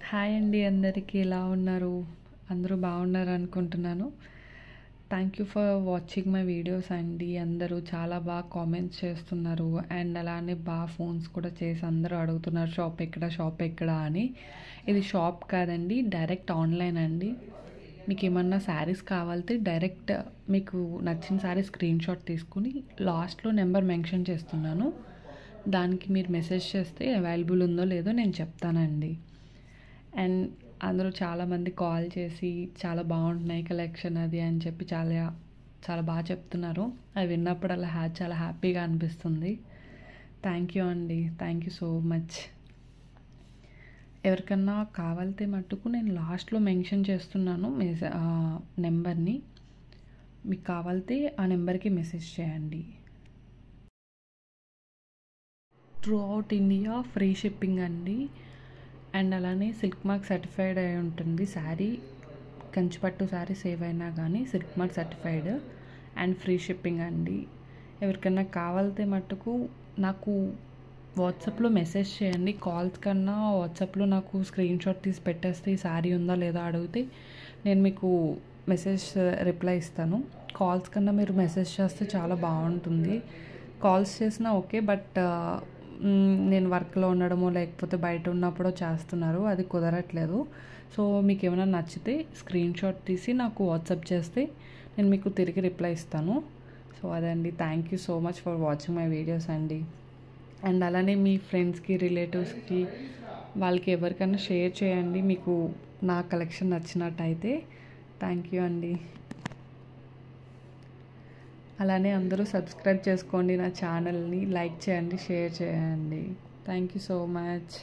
Hi అండి, అందరికీ ఎలా ఉన్నారు? అందరూ బాగున్నారు అనుకుంటున్నాను. Thank you for watching my videos అండి. అందరూ చాలా బాగా కామెంట్స్ చేస్తున్నారు అండ్ అలానే బాగా ఫోన్స్ కూడా చేసి అందరూ అడుగుతున్నారు షాప్ ఎక్కడ అని. ఇది షాప్ కాదండి, డైరెక్ట్ ఆన్లైన్ అండి. మీకు ఏమన్నా శారీస్ కావాలితే డైరెక్ట్ మీకు నచ్చిన శారీ స్క్రీన్ షాట్ తీసుకుని లాస్ట్లో నెంబర్ మెన్షన్ చేస్తున్నాను, దానికి మీరు మెసేజ్ చేస్తే అవైలబుల్ ఉందో లేదో నేను చెప్తానండి. అండ్ అందరూ చాలామంది కాల్ చేసి చాలా బాగుంటున్నాయి కలెక్షన్ అది అని చెప్పి చాలా చాలా బాగా చెప్తున్నారు. అవి విన్నప్పుడు అలా చాలా హ్యాపీగా అనిపిస్తుంది. థ్యాంక్ యూ అండి, థ్యాంక్ యూ సో మచ్. ఎవరికన్నా కావాలితే మట్టుకు నేను లాస్ట్లో మెన్షన్ చేస్తున్నాను నెంబర్ని. మీకు కావాలితే ఆ నెంబర్కి మెసేజ్ చేయండి. Through out India free shipping అండి. అండ్ అలానే సిల్క్ మార్క్ సర్టిఫైడ్ అయి ఉంటుంది శారీ. కంచిపట్టు శారీ సేవ్ అయినా కానీ silk mark certified and free shipping అండి. ఎవరికైనా కావాలితే మట్టుకు నాకు వాట్సాప్లో మెసేజ్ చేయండి. కాల్స్ కన్నా వాట్సాప్లో నాకు స్క్రీన్ షాట్ తీసి పెట్టేస్తే ఈ శారీ ఉందా లేదా అడిగితే నేను మీకు మెసేజ్ రిప్లై ఇస్తాను. కాల్స్ కన్నా మీరు మెసేజ్ చేస్తే చాలా బాగుంటుంది. కాల్స్ చేసినా ఓకే, బట్ నేను వర్క్లో ఉండడమో లేకపోతే బయట ఉన్నప్పుడో చేస్తున్నారు, అది కుదరట్లేదు. సో మీకు ఏమైనా నచ్చితే స్క్రీన్ షాట్ తీసి నాకు వాట్సాప్ చేస్తే నేను మీకు తిరిగి రిప్లై ఇస్తాను. సో అదండి, thank you so much for watching my videos అండి. అండ్ అలానే మీ ఫ్రెండ్స్కి, రిలేటివ్స్కి, వాళ్ళకి ఎవరికైనా షేర్ చేయండి మీకు నా కలెక్షన్ నచ్చినట్టయితే. థ్యాంక్ యూ అండి. అలానే అందరూ సబ్స్క్రైబ్ చేసుకోండి నా ఛానల్ని, లైక్ చేయండి, షేర్ చేయండి. Thank you so much.